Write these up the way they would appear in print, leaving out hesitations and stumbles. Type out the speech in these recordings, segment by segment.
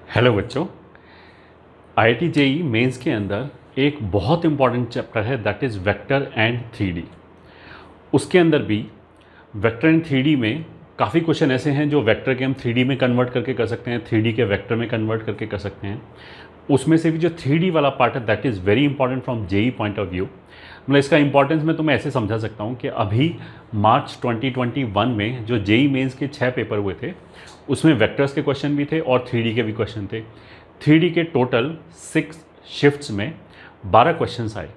Hello बच्चों। IIT JEE mains के अंदर एक बहुत इंपॉर्टेंट चैप्टर है that is vector and three. उसके अंदर भी वेक्टर एंड थ्री में काफ़ी क्वेश्चन ऐसे हैं जो वेक्टर के हम थ्री में कन्वर्ट करके कर सकते हैं, थ्री के वेक्टर में कन्वर्ट करके कर सकते हैं। उसमें से भी जो थ्री वाला पार्ट है that is very important from JE point of view. मतलब इसका इंपॉर्टेंस मैं तुम्हें ऐसे समझा सकता हूँ कि अभी मार्च 2021 में जो जेई मेंस के 6 पेपर हुए थे उसमें वेक्टर्स के क्वेश्चन भी थे और थ्री के भी क्वेश्चन थे। थ्री के टोटल 6 शिफ्ट्स में 12 क्वेश्चंस आए।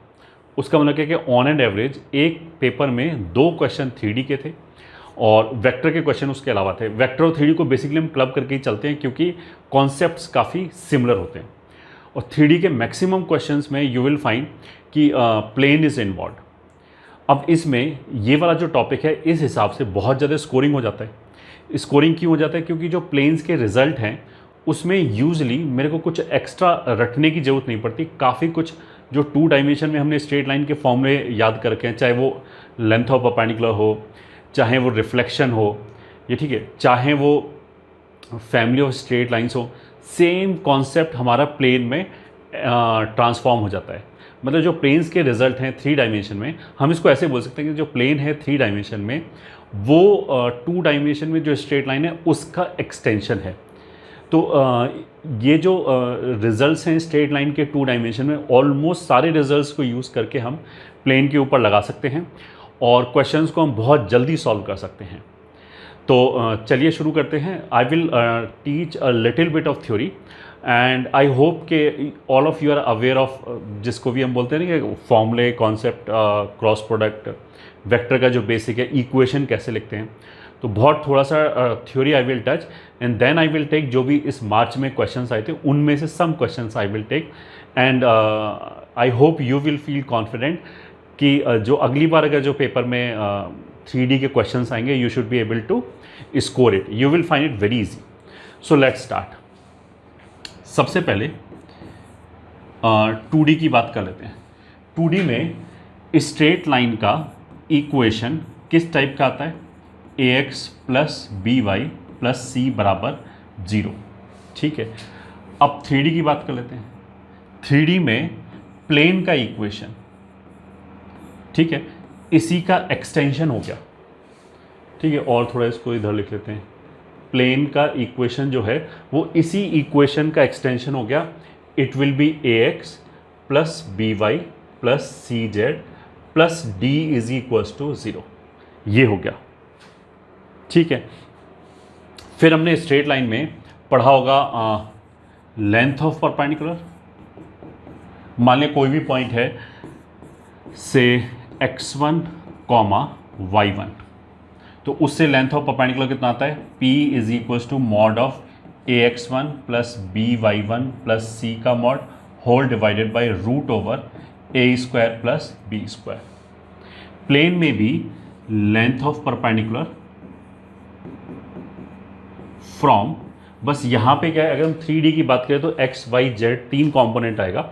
उसका मतलब क्या कि ऑन एंड एवरेज एक पेपर में 2 क्वेश्चन थ्री के थे और वेक्टर के क्वेश्चन उसके अलावा थे। वेक्टर और थ्री को बेसिकली हम क्लब करके ही चलते हैं क्योंकि कॉन्सेप्ट्स काफ़ी सिमिलर होते हैं। और थ्री के मैक्सिमम क्वेश्चंस में यू विल फाइंड कि प्लेन इज इन्वॉल्व। अब इसमें ये वाला जो टॉपिक है इस हिसाब से बहुत ज़्यादा स्कोरिंग हो जाता है। स्कोरिंग क्यों हो जाता है? क्योंकि जो प्लेन्स के रिजल्ट हैं उसमें यूजली मेरे को कुछ एक्स्ट्रा रटने की ज़रूरत नहीं पड़ती। काफ़ी कुछ जो 2 डायमेंशन में हमने स्ट्रेट लाइन के फॉर्मूले याद करके हैं, चाहे वो लेंथ ऑफ परपेंडिकुलर हो, चाहे वो रिफ्लेक्शन हो, ये ठीक है, चाहे वो फैमिली ऑफ स्ट्रेट लाइंस हो, सेम कॉन्सेप्ट हमारा प्लेन में ट्रांसफॉर्म हो जाता है। मतलब जो प्लेन्स के रिजल्ट हैं 3 डायमेंशन में, हम इसको ऐसे बोल सकते हैं कि जो प्लेन है 3 डायमेंशन में वो 2 डायमेंशन में जो स्ट्रेट लाइन है उसका एक्सटेंशन है। तो ये जो रिजल्ट्स हैं स्ट्रेट लाइन के 2 डायमेंशन में, ऑलमोस्ट सारे रिजल्ट्स को यूज़ करके हम प्लेन के ऊपर लगा सकते हैं और क्वेश्चंस को हम बहुत जल्दी सॉल्व कर सकते हैं। तो चलिए शुरू करते हैं। I will teach a little bit of theory and I hope कि all of you are aware of जिसको भी हम बोलते हैं ना कि फॉर्मूले, कॉन्सेप्ट, क्रॉस प्रोडक्ट, वेक्टर का जो बेसिक है, इक्वेशन कैसे लिखते हैं। तो बहुत थोड़ा सा theory I will touch and then I will take जो भी इस मार्च में क्वेश्चंस आए थे उनमें से some questions I will take and I hope you will feel confident कि जो अगली बार अगर जो पेपर में 3D के क्वेश्चंस आएंगे you should be able to score it, you will find it very easy. So let's start. सबसे पहले 2D की बात कर लेते हैं। 2D में स्ट्रेट लाइन का इक्वेशन किस टाइप का आता है? ax plus B Y plus c बराबर 0। ठीक है, अब 3D की बात कर लेते हैं। 3D में प्लेन का इक्वेशन, ठीक है, इसी का एक्सटेंशन हो गया। ठीक है, और थोड़ा इसको इधर लिख लेते हैं। प्लेन का इक्वेशन जो है वो इसी इक्वेशन का एक्सटेंशन हो गया। It will be ax plus B Y plus C Z plus D is equals to 0। ये हो गया। ठीक है, फिर हमने स्ट्रेट लाइन में पढ़ा होगा लेंथ ऑफ परपेंडिकुलर। मान लिया कोई भी पॉइंट है से x1 कॉमा y1, तो उससे लेंथ ऑफ परपेंडिकुलर कितना आता है? p is equals to mod of ax1 plus B y one plus c का mod whole divided by root over a square plus B square. Plane में भी length of perpendicular from, बस यहाँ पे क्या है, अगर हम 3D की बात करें तो x y z 3 कॉम्पोनेंट आएगा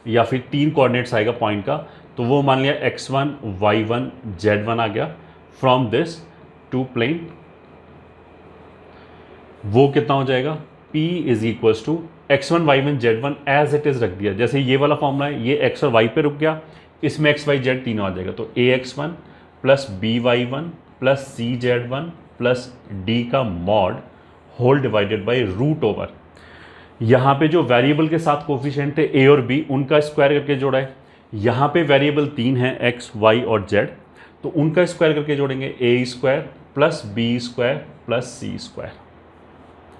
या फिर 3 कोऑर्डिनेट्स आएगा पॉइंट का। तो वो मान लिया x1 y1 z1 आ गया फ्रॉम दिस टू प्लेन। वो कितना हो जाएगा? p is equals to x1 y1 z1 as it is रख दिया। जैसे ये वाला फॉर्मूला है, ये x और y पे रुक गया, इसमें x y z तीनों आ जाएगा। तो ax1 plus B y one plus सी जेड वन प्लस डी का mod whole divided by root over, यहाँ पे जो वेरिएबल के साथ कोफिशिएंट थे a और b उनका स्क्वायर करके जोड़ा है। यहाँ पे वेरिएबल 3 हैं x, y और z, तो उनका स्क्वायर करके जोड़ेंगे a square plus B square plus C square.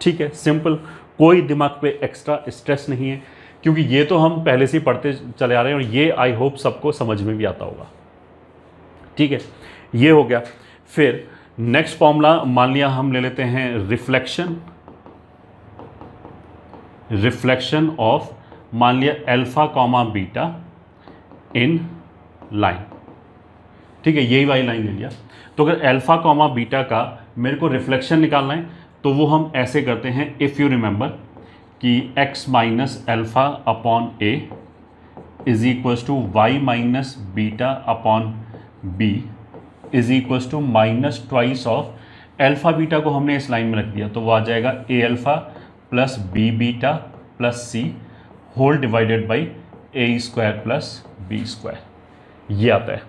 ठीक है, सिंपल, कोई दिमाग पे एक्स्ट्रा स्ट्रेस नहीं है क्योंकि ये तो हम पहले से ही पढ़ते चले आ रहे हैं और ये आई होप सबको समझ में भी आता होगा। ठीक है, ये हो गया। फिर नेक्स्ट फॉर्मूला मान लिया हम ले लेते हैं रिफ्लेक्शन ऑफ, मान लिया alpha comma beta in line. ठीक है, यही वाली लाइन ले लिया। तो अगर अल्फा कॉमा बीटा का मेरे को रिफ्लेक्शन निकालना है तो वो हम ऐसे करते हैं, इफ़ यू रिमेंबर कि x minus alpha upon a is equals to Y minus beta upon b is equals to minus twice of alpha beta को हमने इस लाइन में रख दिया तो वो आ जाएगा a alpha plus B beta plus C whole divided by A square plus B square, ये आता है।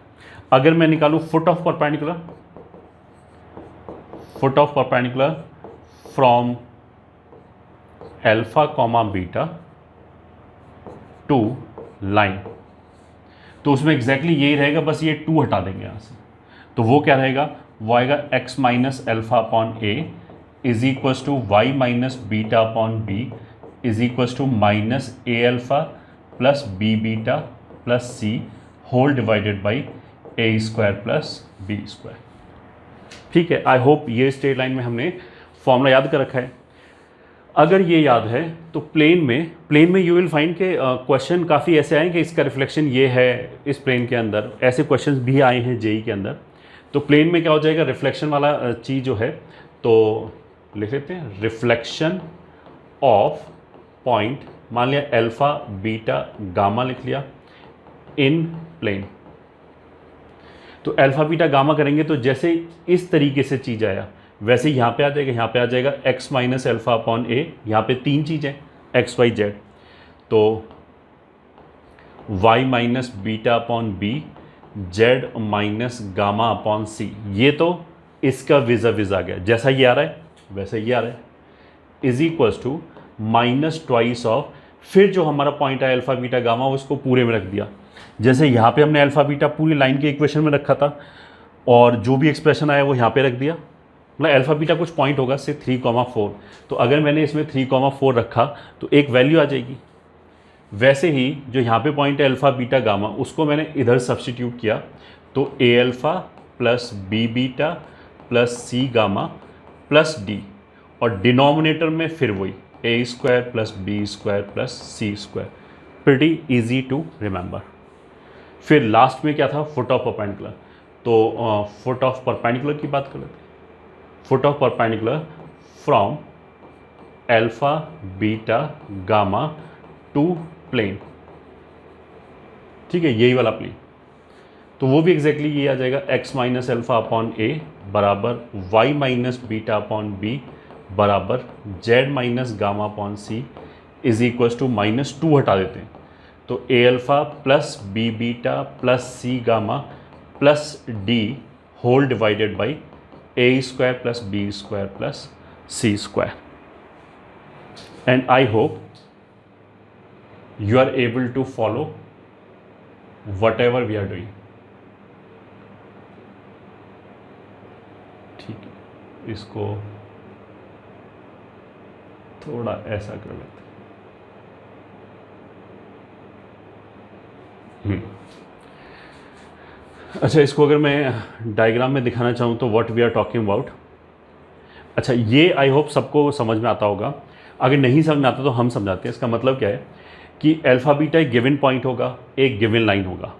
अगर मैं निकालूं foot of perpendicular from alpha comma beta to line, तो उसमें एग्जैक्टली यही रहेगा, बस ये 2 हटा देंगे यहाँ से, तो वो क्या रहेगा, वो आएगा x minus alpha upon A is equal to Y minus beta upon B is equal to minus A alpha plus B beta plus C whole divided by A square plus B square. ठीक है, I hope ये straight line में हमने formula याद कर रखा है। अगर ये याद है तो प्लेन में यू विल फाइंड के क्वेश्चन काफ़ी ऐसे आए कि इसका रिफ्लेक्शन ये है इस प्लेन के अंदर, ऐसे क्वेश्चंस भी आए हैं जेई के अंदर। तो प्लेन में क्या हो जाएगा, रिफ्लेक्शन वाला चीज़ जो है, तो लिख लेते हैं रिफ्लेक्शन ऑफ पॉइंट, मान लिया अल्फा बीटा गामा लिख लिया इन प्लेन। तो अल्फा बीटा गामा करेंगे तो जैसे इस तरीके से चीज़ आया वैसे यहाँ पे आ जाएगा, यहाँ पे आ जाएगा x minus alpha upon a, यहाँ पे 3 चीज़ें x y z, तो y minus beta upon b z minus gamma upon c, ये तो इसका विज़ा विज़ आ गया, जैसा ये आ रहा है वैसे ये आ रहा है, is equals to minus twice of, फिर जो हमारा पॉइंट है अल्फा बीटा गामा उसको पूरे में रख दिया, जैसे यहाँ पे हमने अल्फा बीटा पूरी लाइन के इक्वेशन में रखा था और जो भी एक्सप्रेशन आया वो यहाँ पे रख दिया, मतलब अल्फा बीटा कुछ पॉइंट होगा से 3,4, तो अगर मैंने इसमें 3,4 रखा तो एक वैल्यू आ जाएगी। वैसे ही जो यहाँ पे पॉइंट है अल्फा बीटा गामा उसको मैंने इधर सब्स्टिट्यूट किया, तो a alpha plus B beta plus c gamma plus d, और डिनोमिनेटर में फिर वही a square plus B square plus C square, pretty easy to remember. फिर लास्ट में क्या था, फुट ऑफ परपेंडिकुलर, तो फुट ऑफ परपेंडिकुलर की बात कर लेते हैं। Foot of perpendicular from alpha beta gamma to plane, ठीक है, यही वाला प्लेन, तो वो भी एग्जैक्टली ये आ जाएगा x minus alpha upon a बराबर y minus beta upon b बराबर z minus gamma upon c is equals to -2 हटा देते हैं, तो a alpha plus B beta plus c gamma plus d whole divided by A square plus B square plus C square. And I hope you are able to follow whatever we are doing। ठीक है, इसको थोड़ा ऐसा कर लेते हैं। अच्छा, इसको अगर मैं डायग्राम में दिखाना चाहूँ तो what we are talking about, अच्छा ये आई होप सबको समझ में आता होगा, अगर नहीं समझ में आता तो हम समझाते हैं। इसका मतलब क्या है कि अल्फा बीटा एक गिवन पॉइंट होगा, एक गिवन लाइन होगा,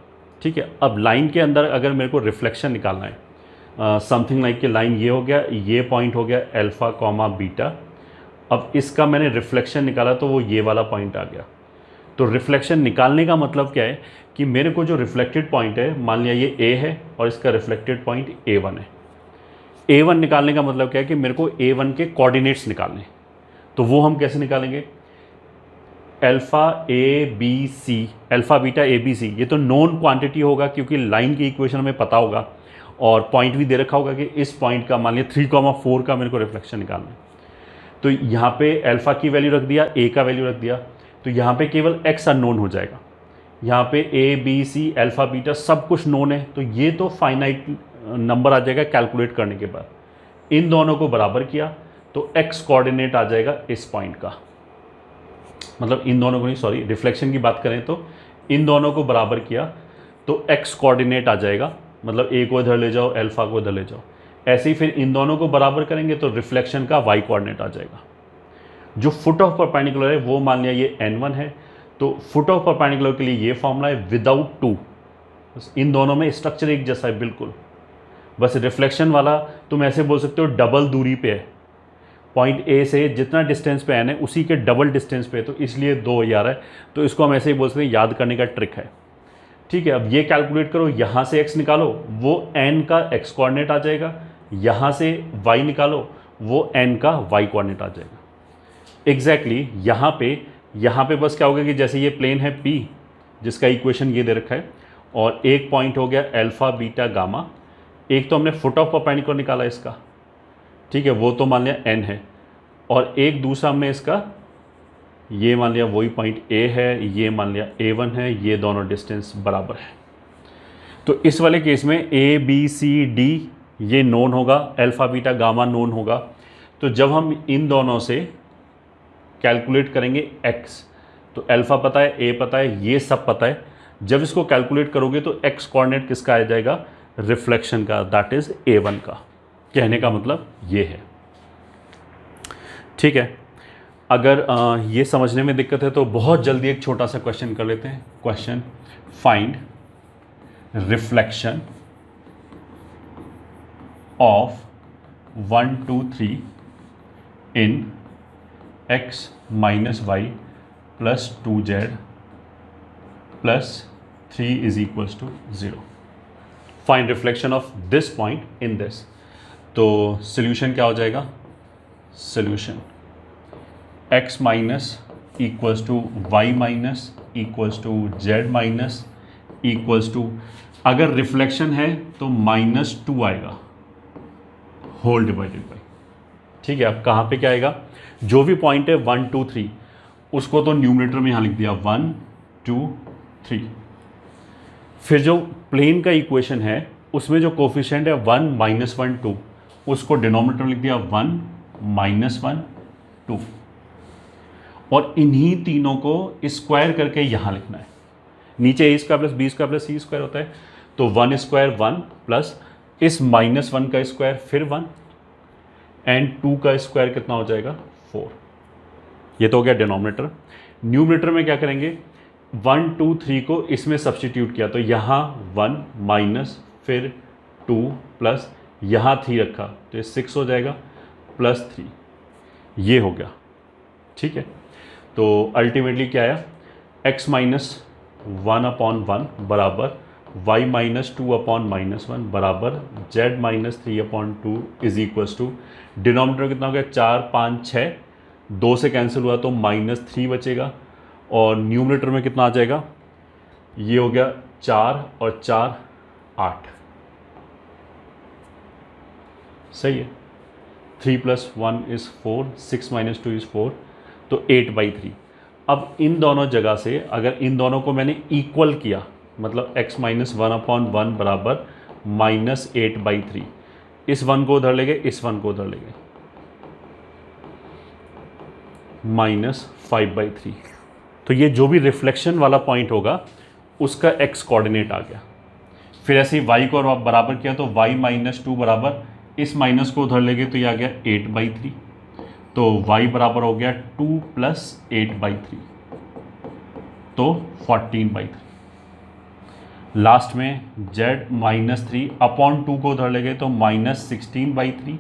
ठीक है। अब लाइन के अंदर अगर मेरे को रिफ्लेक्शन निकालना है, समथिंग लाइक कि लाइन ये हो गया, ये पॉइंट हो गया अल्फा कॉमा बीटा, अब इसका मैंने रिफ्लेक्शन निकाला तो वो ये वाला पॉइंट आ गया। तो रिफ्लेक्शन निकालने का मतलब क्या है कि मेरे को जो रिफ्लेक्टेड पॉइंट है, मान लिया ये ए है और इसका रिफ्लेक्टेड पॉइंट A1 है। A1 निकालने का मतलब क्या है कि मेरे को A1 के कोऑर्डिनेट्स निकालने, तो वो हम कैसे निकालेंगे, alpha A B C, alpha beta A B C, ये तो नोन क्वांटिटी होगा क्योंकि लाइन की इक्वेशन हमें पता होगा और पॉइंट भी दे रखा होगा कि इस पॉइंट का मान लिया 3,4 का मेरे को रिफ्लेक्शन निकालना है। तो यहाँ पे अल्फा की वैल्यू रख दिया, ए का वैल्यू रख दिया, तो यहाँ पे केवल एक्स अननोन हो जाएगा। यहाँ पे A B C alpha beta सब कुछ नोन है, तो ये तो फाइनाइट नंबर आ जाएगा कैलकुलेट करने के बाद। इन दोनों को बराबर किया तो एक्स कोऑर्डिनेट आ जाएगा इस पॉइंट का, मतलब इन दोनों को नहीं, सॉरी, रिफ्लेक्शन की बात करें तो इन दोनों को बराबर किया तो x कोऑर्डिनेट आ जाएगा, मतलब a को इधर ले जाओ, अल्फा को इधर ले जाओ। ऐसे ही फिर इन दोनों को बराबर करेंगे तो रिफ्लेक्शन का y कोऑर्डिनेट आ जाएगा। जो फुट ऑफ परपेंडिकुलर है वो मान लिया ये n1 है, तो फुट ऑफ परपेंडिकुलर के लिए ये फॉर्मूला है विदाउट 2, बस इन दोनों में स्ट्रक्चर एक जैसा है बिल्कुल, बस रिफ्लेक्शन वाला तुम ऐसे बोल सकते हो डबल दूरी पे है, पॉइंट ए से जितना डिस्टेंस पे एन है उसी के डबल डिस्टेंस पे, तो इसलिए 2 आ रहा है, तो इसको हम ऐसे ही बोल सकते हैं, याद करने का ट्रिक है, ठीक है। अब ये कैलकुलेट करो, यहाँ से x निकालो वो n का x कोऑर्डिनेट आ जाएगा, यहाँ से y निकालो वो n का y कोऑर्डिनेट आ जाएगा। एग्जैक्टली यहाँ पे बस क्या होगा कि जैसे ये प्लेन है P जिसका इक्वेशन ये दे रखा है, और एक पॉइंट हो गया अल्फा बीटा गामा, एक तो हमने फुट ऑफ परपेंडिकुलर निकाला इसका, ठीक है, वो तो मान लिया n है, और एक दूसरा हमने इसका ये मान लिया वही पॉइंट A है, ये मान लिया A1 है, ये दोनों डिस्टेंस बराबर है। तो इस वाले केस में A B C D ये नोन होगा, अल्फा बीटा गामा नोन होगा। तो जब हम इन दोनों से कैलकुलेट करेंगे x, तो अल्फा पता है, A पता है, ये सब पता है, जब इसको कैलकुलेट करोगे तो x कोऑर्डिनेट किसका आ जाएगा, रिफ्लेक्शन का, दैट इज A1 का। कहने का मतलब ये है, ठीक है। अगर ये समझने में दिक्कत है तो बहुत जल्दी एक छोटा सा क्वेश्चन कर लेते हैं। Question, find reflection of 1 2 3 in x minus Y plus 2z plus 3 is equals to 0। Find reflection of this point in this. तो सोल्यूशन क्या हो जाएगा, solution x minus equals to Y minus equals to Z minus equals to, अगर reflection है तो -2 आएगा whole divided by, ठीक है। अब कहाँ पे क्या आएगा, जो भी पॉइंट है 1 2 3 उसको तो न्यूमरेटर में यहाँ लिख दिया 1 2 3, फिर जो प्लेन का इक्वेशन है उसमें जो कोफिशिएंट है 1 -1 2 उसको डिनोमिनेटर में लिख दिया 1 -1 2, और इन्हीं तीनों को स्क्वायर करके यहाँ लिखना है। नीचे a square plus b square plus c square होता है, तो 1 स्क्वायर 1 प्लस इस -1 का स्क्वायर फिर 1 एंड 2 का स्क्वायर कितना हो जाएगा 4। ये तो हो गया डिनोमिनेटर। न्यूमरेटर में क्या करेंगे, 1 2 3 को इसमें सब्स्टिट्यूट किया, तो यहाँ 1 माइनस फिर 2 प्लस यहाँ 3 रखा, तो ये 6 हो जाएगा प्लस 3, ये हो गया, ठीक है। तो अल्टीमेटली क्या आया, x माइनस 1/1 बराबर y माइनस 2/-1 बराबर z minus 3/2 is equals to, denominator कितना हो गया 4 5 6, 2 से कैंसिल हुआ तो -3 बचेगा, और न्यूमरेटर में कितना आ जाएगा, ये हो गया 4 और 4 8, सही है। 3 + 1 इज़ 4, 6 - 2 इज़ 4, तो 8/3। अब इन दोनों जगह से अगर इन दोनों को मैंने इक्वल किया, मतलब x माइनस 1/1 बराबर -8/3, इस 1 को उधर ले गए, इस 1 को उधर ले गए, -5/3। तो ये जो भी रिफ्लेक्शन वाला पॉइंट होगा उसका x कोऑर्डिनेट आ गया। फिर ऐसे ही y को और बराबर किया तो y -2 बराबर, इस माइनस को उधर ले गए तो ये आ गया 8/3, तो y बराबर हो गया 2 + 8/3, तो 14/3। लास्ट में z -3/2 को उधर ले गए तो -16/3,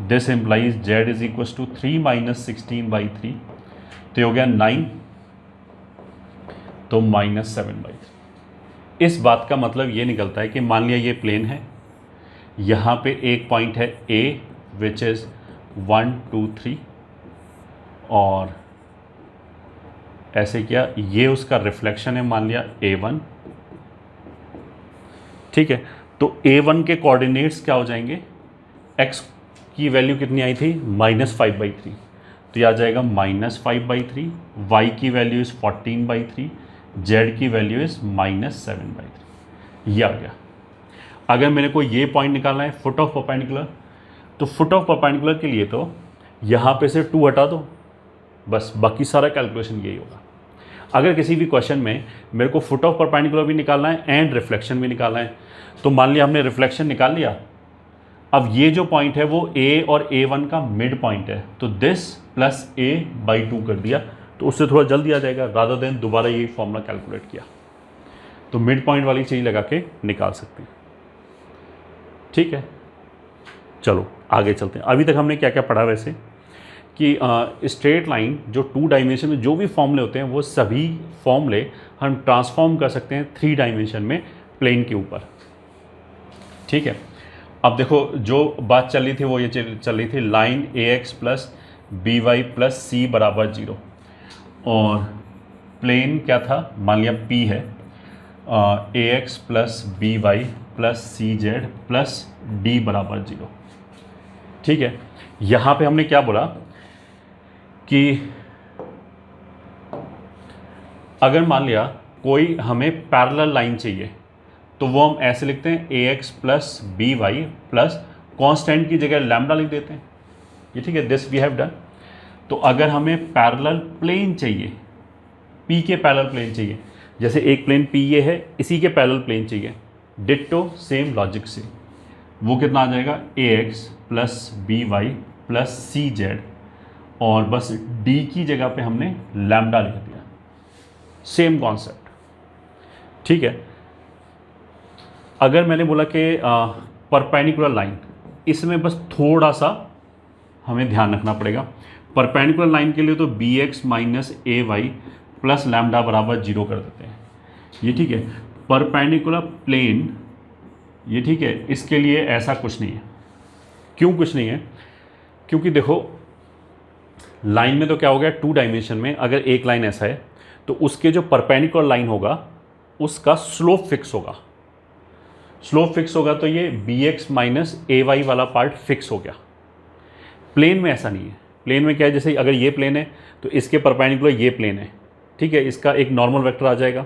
this implies z is equal to 3 - 16/3, तो ये हो गया 9, तो -7/3। इस बात का मतलब ये निकलता है कि मान लिया ये प्लेन है, यहाँ पे एक पॉइंट है A विच इज़ 1 2 3, और ऐसे किया, ये उसका रिफ्लेक्शन है, मान लिया A1, ठीक है। तो A1 के कोऑर्डिनेट्स क्या हो जाएंगे, x की वैल्यू कितनी आई थी -5/3, तो यह आ जाएगा -5/3, y की वैल्यू इज़ 14/3, z की वैल्यू इज़ -7/3, ये आ गया। अगर मेरे को ये पॉइंट निकालना है फुट ऑफ परपेंडिकुलर, तो फुट ऑफ परपेंडिकुलर के लिए तो यहाँ पे से 2 हटा दो, बस बाकी सारा कैलकुलेशन यही होगा। अगर किसी भी क्वेश्चन में मेरे को फुट ऑफ परपेंडिकुलर भी निकालना है एंड रिफ्लेक्शन भी निकालना है, तो मान लिया हमने रिफ्लेक्शन निकाल लिया, अब ये जो पॉइंट है वो A और A1 का मिड पॉइंट है, तो दिस प्लस A/2 कर दिया, तो उससे थोड़ा जल्दी आ जाएगा, रादर देन दोबारा यही फॉर्मूला कैलकुलेट किया। तो मिड पॉइंट वाली चीज़ लगा के निकाल सकते हैं, ठीक है। चलो आगे चलते हैं। अभी तक हमने क्या क्या पढ़ा वैसे, कि स्ट्रेट लाइन जो 2 डायमेंशन में जो भी फॉर्मूले होते हैं वो सभी फॉर्मूले हम ट्रांसफॉर्म कर सकते हैं 3 डायमेंशन में प्लेन के ऊपर, ठीक है। अब देखो जो बात चल रही थी वो ये चल रही थी, line AX plus B Y plus c बराबर 0। और प्लेन क्या था, मान लिया P है a x plus B Y plus C Z plus d बराबर 0। ठीक है, यहाँ पे हमने क्या बोला कि अगर मान लिया कोई हमें पैरेलल लाइन चाहिए तो वो हम ऐसे लिखते हैं a x plus B Y plus constant की जगह लैम्डा लिख देते हैं। ये ठीक है, दिस वी हैव डन। तो अगर हमें पैरेलल प्लेन चाहिए, P के पैरेलल प्लेन चाहिए, जैसे एक प्लेन P ये है, इसी के पैरेलल प्लेन चाहिए, डिट्टो सेम लॉजिक से, वो कितना आ जाएगा a x plus B Y plus C z और बस D की जगह पे हमने लैम्डा लिख दिया। Same concept. ठीक है, अगर मैंने बोला कि परपेंडिकुलर लाइन, इसमें बस थोड़ा सा हमें ध्यान रखना पड़ेगा। परपेंडिकुलर लाइन के लिए तो बी एक्स माइनस ए वाई प्लस लैम्डा बराबर 0 कर देते हैं। ये ठीक है, परपेंडिकुलर प्लेन, ये ठीक है, इसके लिए ऐसा कुछ नहीं है। क्यों कुछ नहीं है? क्योंकि देखो लाइन में तो क्या हो गया, 2 डायमेंशन में अगर एक लाइन ऐसा है तो उसके जो परपेंडिकुलर लाइन होगा उसका स्लोप फिक्स होगा। स्लोप फिक्स होगा तो ये बी एक्स माइनस ए वाई वाला पार्ट फिक्स हो गया। प्लेन में ऐसा नहीं है। प्लेन में क्या है, जैसे अगर ये प्लेन है तो इसके परपेंडिकुलर ये प्लेन है, ठीक है, इसका एक नॉर्मल वेक्टर आ जाएगा,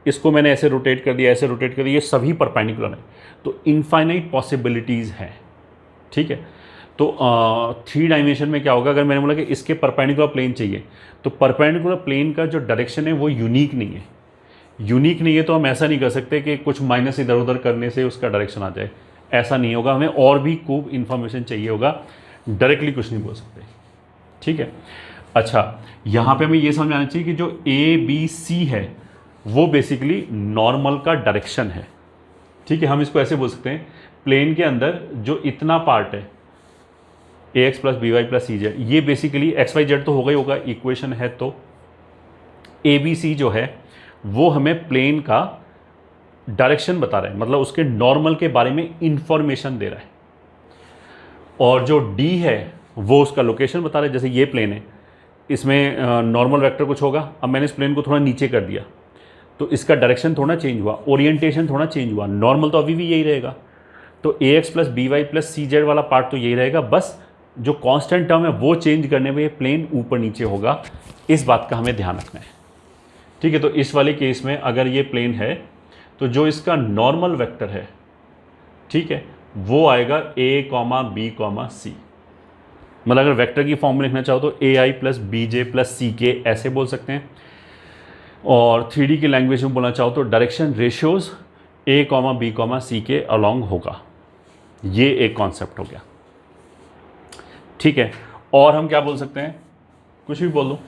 इसको मैंने ऐसे रोटेट कर दिया, ऐसे रोटेट कर दिया, ये सभी परपेंडिकुलर है। तो इनफाइनाइट पॉसिबिलिटीज़ हैं। ठीक है, तो 3 डायमेंशन में क्या होगा, अगर मैंने बोला कि इसके परपेंडिकुलर प्लेन चाहिए तो परपेंडिकुलर प्लेन का जो डायरेक्शन है वो यूनिक नहीं है। यूनिक नहीं है तो हम ऐसा नहीं कर सकते कि कुछ माइनस इधर उधर करने से उसका डायरेक्शन आ जाए, ऐसा नहीं होगा। हमें और भी खूब इन्फॉर्मेशन चाहिए होगा, डायरेक्टली कुछ नहीं बोल सकते। ठीक है, अच्छा, यहाँ पे हमें ये समझ आना चाहिए कि जो ए बी सी है वो बेसिकली नॉर्मल का डायरेक्शन है। ठीक है, हम इसको ऐसे बोल सकते हैं, प्लेन के अंदर जो इतना पार्ट है a x plus B Y plus C z, ये बेसिकली एक्स वाई जेड तो होगा ही होगा, इक्वेशन है। तो ए बी सी जो है वो हमें प्लेन का डायरेक्शन बता रहा है, मतलब उसके नॉर्मल के बारे में इंफॉर्मेशन दे रहा है। और जो डी है वो उसका लोकेशन बता रहा है। जैसे ये प्लेन है, इसमें नॉर्मल वेक्टर कुछ होगा, अब मैंने इस प्लेन को थोड़ा नीचे कर दिया तो इसका डायरेक्शन थोड़ा चेंज हुआ, ओरिएंटेशन थोड़ा चेंज हुआ, नॉर्मल तो अभी भी यही रहेगा। तो a x plus B Y plus C z वाला पार्ट तो यही रहेगा, बस जो कांस्टेंट टर्म है वो चेंज करने में प्लेन ऊपर नीचे होगा। इस बात का हमें ध्यान रखना है। ठीक है, तो इस वाले केस में अगर ये प्लेन है तो जो इसका नॉर्मल वेक्टर है, ठीक है, वो आएगा ए कॉमा बी कॉमा सी। मतलब अगर वेक्टर की फॉर्म में लिखना चाहो तो ए आई प्लस बी जे प्लस सी के ऐसे बोल सकते हैं। और 3D की लैंग्वेज में बोलना चाहो तो डायरेक्शन रेशियोज ए कॉमा बी कॉमा सी के अलॉन्ग होगा। ये एक कॉन्सेप्ट हो गया। ठीक है, और हम क्या बोल सकते हैं, कुछ भी बोल दो।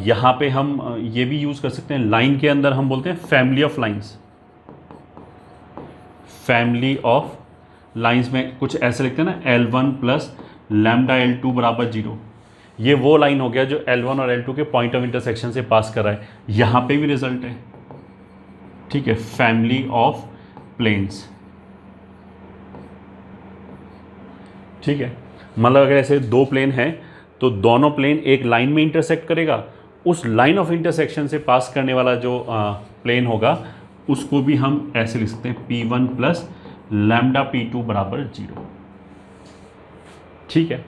यहाँ पे हम ये भी यूज़ कर सकते हैं, लाइन के अंदर हम बोलते हैं family of lines. Family of lines में कुछ ऐसे लिखते हैं ना, L1 प्लस लैम्डा L2 बराबर 0। ये वो लाइन हो गया जो L1 और L2 के पॉइंट ऑफ इंटरसेक्शन से पास कर रहा है। यहाँ पे भी रिजल्ट है। ठीक है, फैमिली ऑफ प्लेन्स। ठीक है, मतलब अगर ऐसे 2 प्लेन हैं तो दोनों प्लेन एक लाइन में इंटरसेक्ट करेगा, उस लाइन ऑफ इंटरसेक्शन से पास करने वाला जो प्लेन होगा उसको भी हम ऐसे लिख सकते हैं P1 प्लस लैम्डा P2 बराबर 0। ठीक है,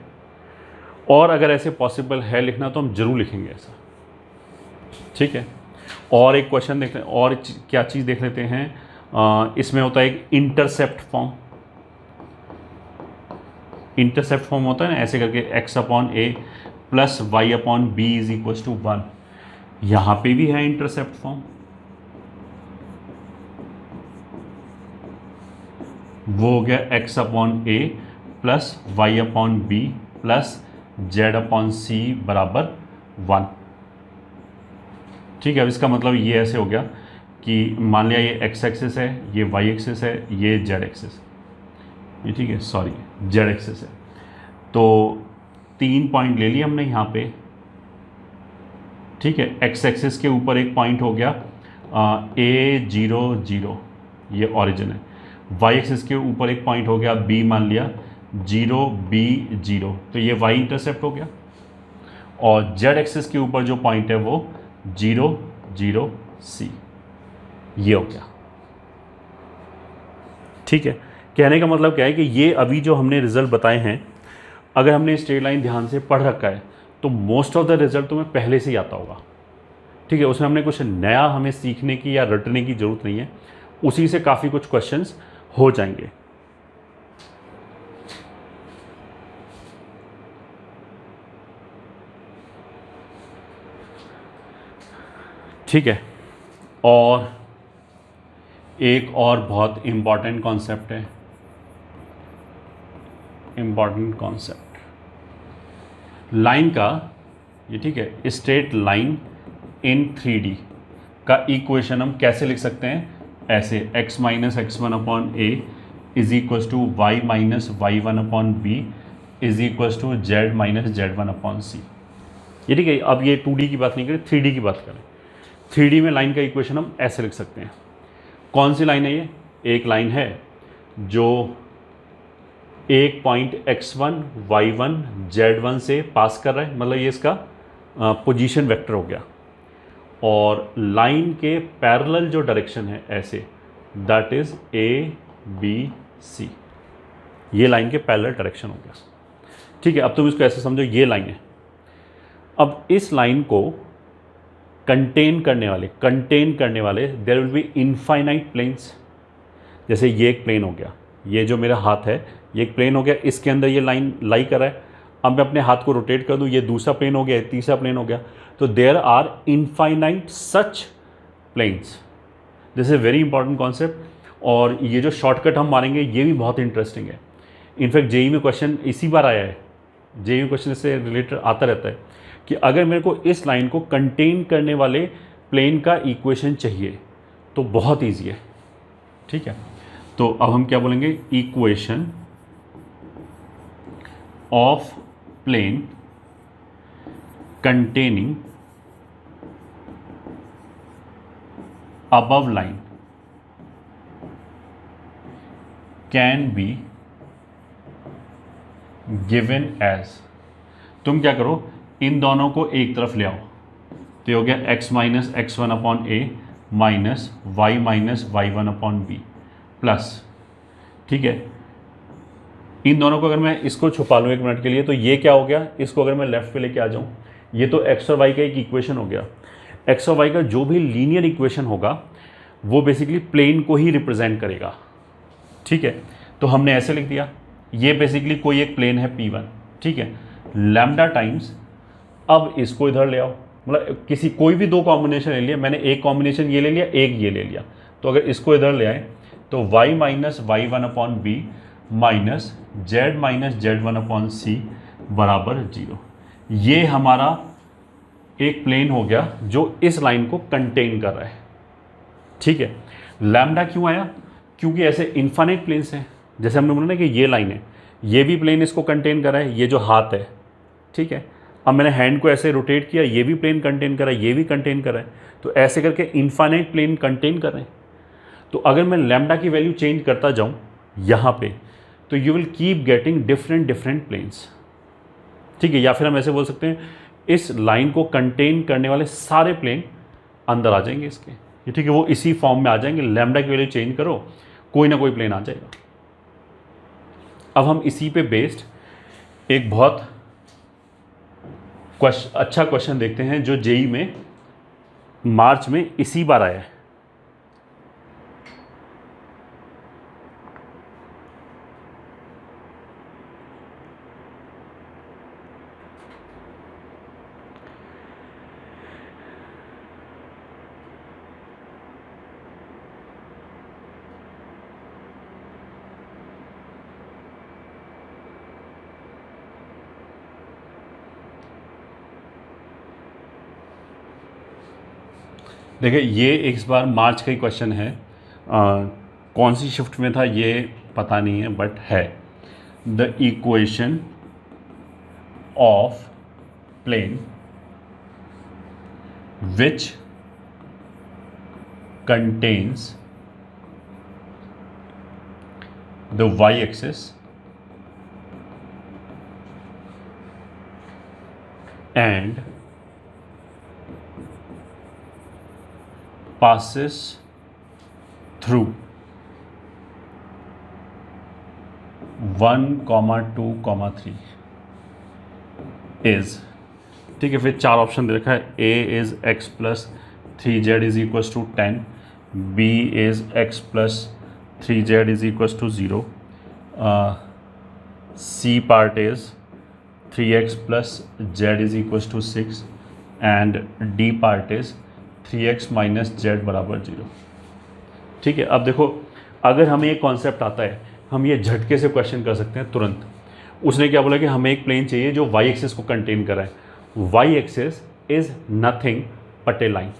और अगर ऐसे पॉसिबल है लिखना तो हम जरूर लिखेंगे ऐसा। ठीक है, और एक क्वेश्चन देख लें, और क्या चीज़ देख लेते हैं। इसमें होता है एक इंटरसेप्ट फॉर्म। इंटरसेप्ट फॉर्म होता है ना ऐसे करके, x upon A plus Y upon B is equal to 1। यहाँ पे भी है इंटरसेप्ट फॉर्म। वो हो गया x अपॉन ए plus Y upon b plus z upon c बराबर 1। ठीक है, अब इसका मतलब ये ऐसे हो गया कि मान लिया ये x एक्सिस है, ये y एक्सिस है, ये z एक्सिस, ये ठीक है, सॉरी z एक्सिस है। तो 3 पॉइंट ले लिए हमने यहाँ पे। ठीक है, x एक्सिस के ऊपर एक पॉइंट हो गया A0 0, ये ओरिजिन है। y एक्सिस के ऊपर एक पॉइंट हो गया B, मान लिया 0 B 0, तो ये y इंटरसेप्ट हो गया, और z एक्सिस के ऊपर जो पॉइंट है वो 0 0 C, ये हो गया। ठीक है, कहने का मतलब क्या है कि ये अभी जो हमने रिजल्ट बताए हैं, अगर हमने स्ट्रेट लाइन ध्यान से पढ़ रखा है तो मोस्ट ऑफ द रिजल्ट तुम्हें पहले से ही आता होगा। ठीक है, उसमें हमने कुछ नया हमें सीखने की या रटने की ज़रूरत नहीं है, उसी से काफ़ी कुछ क्वेश्चंस हो जाएंगे। ठीक है, और एक और बहुत इम्पॉर्टेंट कॉन्सेप्ट है, इम्पॉर्टेंट कॉन्सेप्ट लाइन का, ये ठीक है, स्ट्रेट लाइन इन 3D का इक्वेशन हम कैसे लिख सकते हैं, ऐसे x minus x one upon A is equal to Y minus y one upon B is equal to Z minus z one upon c. ये ठीक है, अब ये 2D की बात नहीं करें, 3D की बात करें। 3D में लाइन का इक्वेशन हम ऐसे लिख सकते हैं। कौन सी लाइन है ये? एक लाइन है जो एक पॉइंट x1 y1 z1 से पास कर रहा है, मतलब ये इसका पोजीशन वेक्टर हो गया, और लाइन के पैरेलल जो डायरेक्शन है ऐसे, दैट इज ABC, ये लाइन के पैरेलल डायरेक्शन हो गया। ठीक है, अब तुम इसको ऐसे समझो, ये लाइन है। अब इस लाइन को कंटेन करने वाले there will be infinite planes. जैसे ये एक प्लेन हो गया, ये जो मेरा हाथ है ये एक प्लेन हो गया, इसके अंदर ये लाइन लाई कर रहा है। अब मैं अपने हाथ को रोटेट कर दूं, ये दूसरा प्लेन हो गया, तीसरा प्लेन हो गया। तो there are infinite such planes. This is very important concept, और ये जो शॉर्टकट हम मारेंगे ये भी बहुत इंटरेस्टिंग है। इनफैक्ट जेई में क्वेश्चन इसी बार आया है, जेई में क्वेश्चन इससे रिलेटेड आता रहता है कि अगर मेरे को इस लाइन को कंटेन करने वाले प्लेन का इक्वेशन चाहिए तो बहुत ईजी है। ठीक है, तो अब हम क्या बोलेंगे, equation of plane containing above line can be given as। तुम क्या करो, इन दोनों को एक तरफ ले आओ, तो ये हो गया x minus x one upon a minus y minus y one upon b plus. ठीक है, इन दोनों को अगर मैं इसको छुपा लूँ एक मिनट के लिए, तो ये क्या हो गया, इसको अगर मैं लेफ्ट पे लेके आ जाऊँ, ये तो x और y का एक इक्वेशन हो गया। एक्स और वाई का जो भी लीनियर इक्वेशन होगा वो बेसिकली प्लेन को ही रिप्रेजेंट करेगा। ठीक है, तो हमने ऐसे लिख दिया, ये बेसिकली कोई एक प्लेन है P1। ठीक है, लैम्डा टाइम्स, अब इसको इधर ले आओ, मतलब किसी कोई भी दो कॉम्बिनेशन ले लिया, मैंने एक कॉम्बिनेशन ये ले लिया, एक ये ले लिया, तो अगर इसको इधर ले आए तो y minus y one upon b minus z minus z one upon c बराबर 0। ये हमारा एक प्लेन हो गया जो इस लाइन को कंटेन कर रहा है। ठीक है, लैम्डा क्यों आया, क्योंकि ऐसे इन्फाइनाइट प्लेन्स हैं, जैसे हमने बोला ना कि ये लाइन है, ये भी प्लेन इसको कंटेन कर रहा है, ये जो हाथ है। ठीक है, अब मैंने हैंड को ऐसे रोटेट किया, ये भी प्लेन कंटेन कर रहा है, ये भी कंटेन कर रहा है, तो ऐसे करके इन्फाइनाइट प्लेन कंटेन कर रहे हैं। तो अगर मैं लैम्डा की वैल्यू चेंज करता जाऊँ यहाँ पे, तो you will keep getting different planes. ठीक है, या फिर हम ऐसे बोल सकते हैं, इस लाइन को कंटेन करने वाले सारे प्लेन अंदर आ जाएंगे इसके। ये ठीक है, वो इसी फॉर्म में आ जाएंगे, लैम्डा की वैल्यू चेंज करो, कोई ना कोई प्लेन आ जाएगा। अब हम इसी पे बेस्ड एक बहुत अच्छा क्वेश्चन देखते हैं जो जेई में मार्च में इसी बार आया है। देखिए, ये इस बार मार्च का ही क्वेश्चन है, कौन सी शिफ्ट में था ये पता नहीं है, बट है the equation of plane which contains the y axis and passes through 1, 2, 3 is, ठीक है, फिर 4 ऑप्शन दे रखा है। A is x plus 3z is equals to 10, B is x plus 3z is equals to 0, C part is 3x plus z is equals to 6 and D part is 3x minus z बराबर 0। ठीक है, अब देखो, अगर हमें ये concept आता है, हम ये झटके से क्वेश्चन कर सकते हैं तुरंत। उसने क्या बोला कि हमें एक प्लेन चाहिए जो y एक्सिस को कंटेन कराए। y axis is nothing but A line.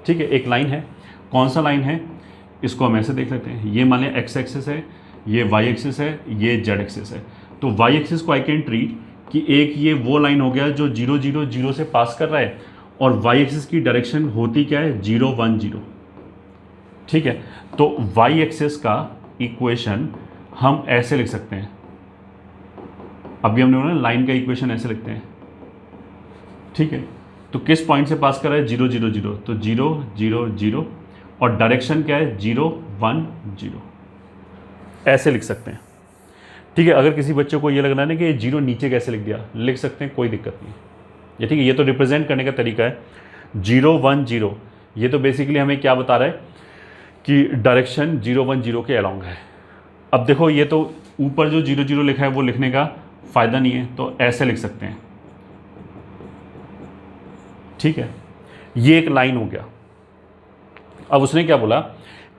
ठीक है, एक लाइन है। कौन सा लाइन है, इसको हम ऐसे देख लेते हैं। ये मान लिया x एक्सिस है, ये y एक्सिस है, ये z एक्सिस है। तो y एक्सिस को आई कैन ट्रीट कि एक ये वो लाइन हो गया जो 0, 0, 0 से पास कर रहा है, और y एक्सिस की डायरेक्शन होती क्या है, 0, 1, 0। ठीक है, तो y एक्सिस का इक्वेशन हम ऐसे लिख सकते हैं। अभी हमने बोला लाइन का इक्वेशन ऐसे लिखते हैं। ठीक है, तो किस पॉइंट से पास कर रहा है, 0, 0, 0, तो 0, 0, 0, और डायरेक्शन क्या है, 0, 1, 0, ऐसे लिख सकते हैं। ठीक है, अगर किसी बच्चे को ये लग रहा है ना कि ये 0 नीचे कैसे लिख दिया, लिख सकते हैं, कोई दिक्कत नहीं ये। ठीक है, ये तो रिप्रेजेंट करने का तरीका है। 0, 1, 0, ये तो बेसिकली हमें क्या बता रहा है कि डायरेक्शन 0, 1, 0 के अलोंग है। अब देखो, ये तो ऊपर जो 0, 0 लिखा है वो लिखने का फ़ायदा नहीं है, तो ऐसे लिख सकते हैं। ठीक है, ये एक लाइन हो गया। अब उसने क्या बोला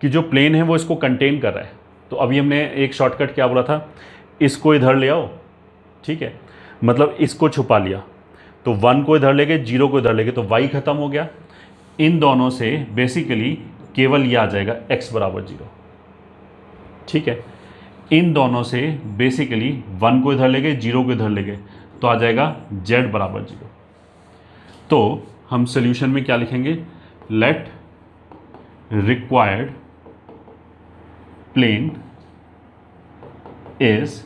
कि जो प्लेन है वो इसको कंटेन कर रहा है, तो अभी हमने एक शॉर्टकट क्या बोला था, इसको इधर ले आओ। ठीक है, मतलब इसको छुपा लिया, तो 1 को इधर ले गए, 0 को इधर ले गए, तो y खत्म हो गया। इन दोनों से बेसिकली केवल ये आ जाएगा x बराबर 0। ठीक है, इन दोनों से बेसिकली 1 को इधर ले गए, 0 को इधर ले गए, तो आ जाएगा z बराबर 0। तो हम सोल्यूशन में क्या लिखेंगे, let required plane is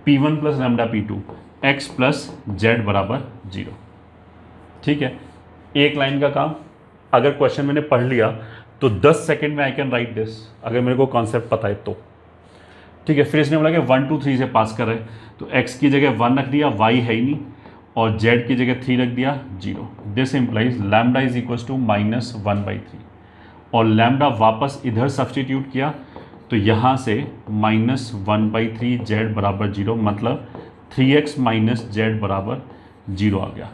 P1 plus lambda P2 x plus z बराबर 0। ठीक है, एक लाइन का काम। अगर क्वेश्चन मैंने पढ़ लिया तो 10 सेकंड में आई कैन राइट दिस, अगर मेरे को कॉन्सेप्ट पता है तो। ठीक है, फिर इसने बोला कि 1, 2, 3 से पास कर रहे हैं, तो x की जगह 1 रख दिया, y है ही नहीं, और z की जगह 3 रख दिया, 0। This implies lambda is equals to -1/3, और लैम्डा वापस इधर सब्सटीट्यूट किया, तो यहाँ से -1/3 z बराबर 0, मतलब 3x माइनस z बराबर 0 आ गया।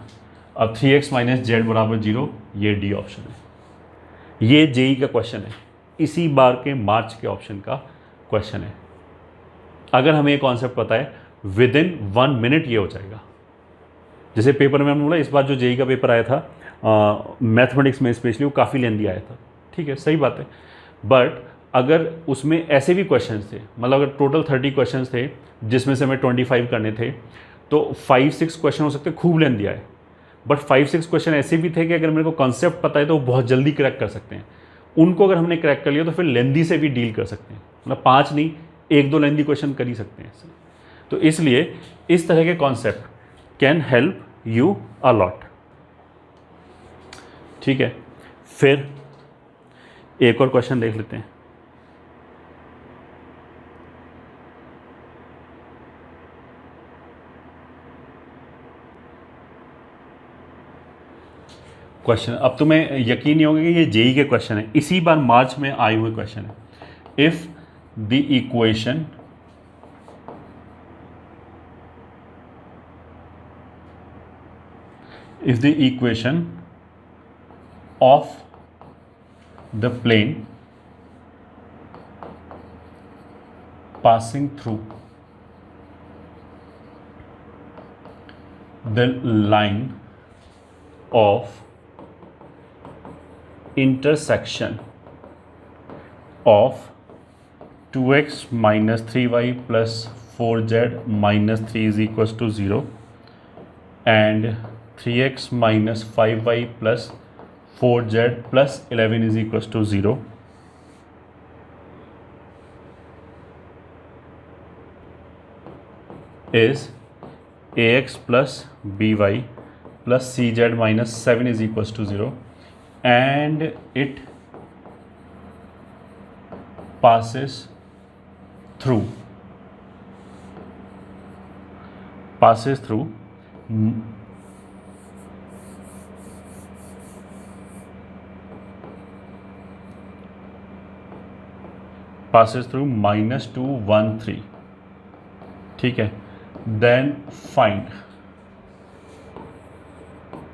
अब 3x माइनस z बराबर 0, ये डी ऑप्शन है। ये जेई का क्वेश्चन है, इसी बार के मार्च के ऑप्शन का क्वेश्चन है। अगर हमें ये कॉन्सेप्ट पता है, विद इन 1 मिनट ये हो जाएगा। जैसे पेपर में हमने बोला, इस बार जो जेई का पेपर आया था मैथमेटिक्स में स्पेशली, वो काफ़ी लेंदी आया था। ठीक है, सही बात है, बट अगर उसमें ऐसे भी क्वेश्चंस थे, मतलब अगर टोटल 30 क्वेश्चंस थे जिसमें से हमें 25 करने थे, तो 5-6 क्वेश्चन हो सकते खूब लेंदी आए, बट 5-6 क्वेश्चन ऐसे भी थे कि अगर मेरे को कॉन्सेप्ट पता है तो वो बहुत जल्दी क्रैक कर सकते हैं। उनको अगर हमने क्रैक कर लिया तो फिर लेंदी से भी डील कर सकते हैं, मतलब 5 नहीं, 1-2 लेंदी क्वेश्चन कर ही सकते हैं। तो इसलिए इस तरह के concept can help you a lot. ठीक है, फिर एक और क्वेश्चन देख लेते हैं। क्वेश्चन, अब तुम्हें यकीन नहीं होगा कि ये जेई के क्वेश्चन है, इसी बार मार्च में आए हुए क्वेश्चन है। If the equation of the plane passing through the line of intersection of 2x minus 3y plus 4z minus 3 is equals to 0 and 3x minus 5y plus 4z plus 11 is equals to 0 is A x plus B Y plus C Z minus 7 is equals to 0 and it passes through m- -2 1 3, ठीक है। Then find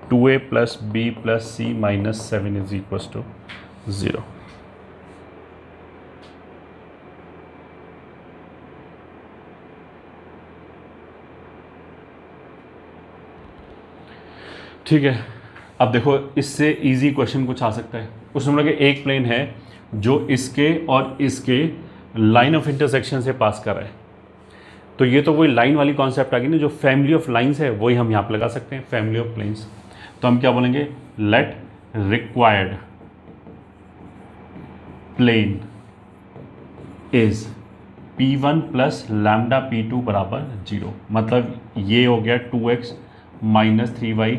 2a plus B plus C minus 7 is equals to 0। ठीक है, अब देखो इससे easy question कुछ आ सकता है। उसमें हम लोग एक प्लेन है जो इसके और इसके लाइन ऑफ इंटरसेक्शन से पास कर रहा है, तो ये तो वही लाइन वाली कॉन्सेप्ट आ गई ना, जो फैमिली ऑफ लाइंस है वही हम यहाँ पे लगा सकते हैं, फैमिली ऑफ प्लेन्स। तो हम क्या बोलेंगे, let required plane is P1 plus lambda P2 बराबर 0। मतलब ये हो गया 2x minus 3y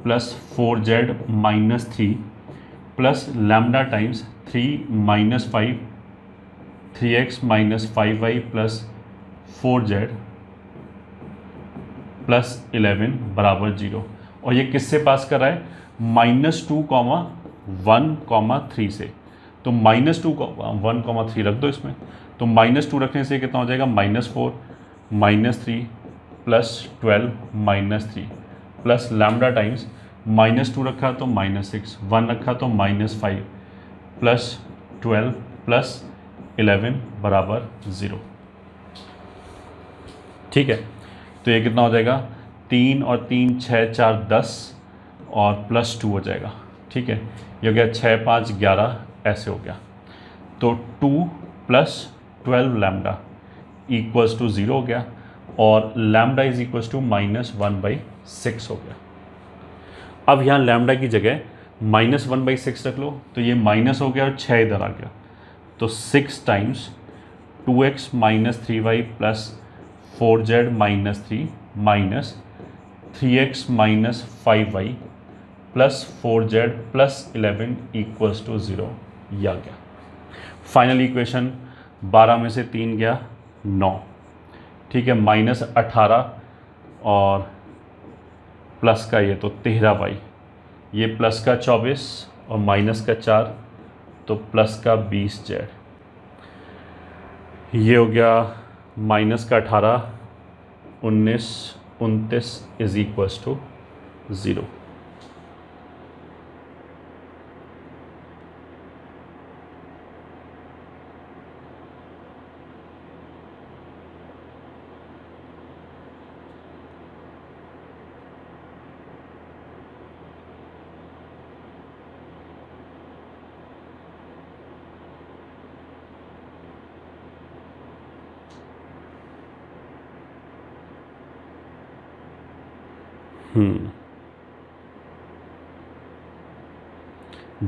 plus 4z minus 3 plus lambda times 3 minus 5 3x minus 5y plus 4z plus 11 बराबर 0। और ये किससे पास कर रहा है, -2, 1, 3 से। तो -2, 1, 3 रख दो इसमें। तो -2 रखने से कितना हो जाएगा, -4 -3 प्लस 12 -3 प्लस लैम्डा टाइम्स -2 रखा तो -6, 1 रखा तो -5 प्लस 12 प्लस 11 बराबर 0। ठीक है, तो ये कितना हो जाएगा, 3 और 3 6 4 10 और प्लस 2 हो जाएगा। ठीक है, ये हो गया 6 5 11 ऐसे हो गया। तो 2 प्लस 12 लैम्डा इक्वल्स टू 0 हो गया और लैम्डा इज इक्वल्स टू -1/6 हो गया। अब यहाँ लैम्डा की जगह -1/6 रख लो, तो ये माइनस हो गया और 6 इधर आ गया। तो 6 times 2x minus 3y plus 4z minus 3 minus 3x minus 5y plus 4z plus 11 equals to 0, ये आ गया। फाइनल इक्वेशन 12 में से 3 गया 9। ठीक है, -18 और प्लस का ये तो 13y, ये प्लस का 24 और माइनस का 4 तो प्लस का 20z। ये हो गया माइनस का 18 19 29 is equals to 0।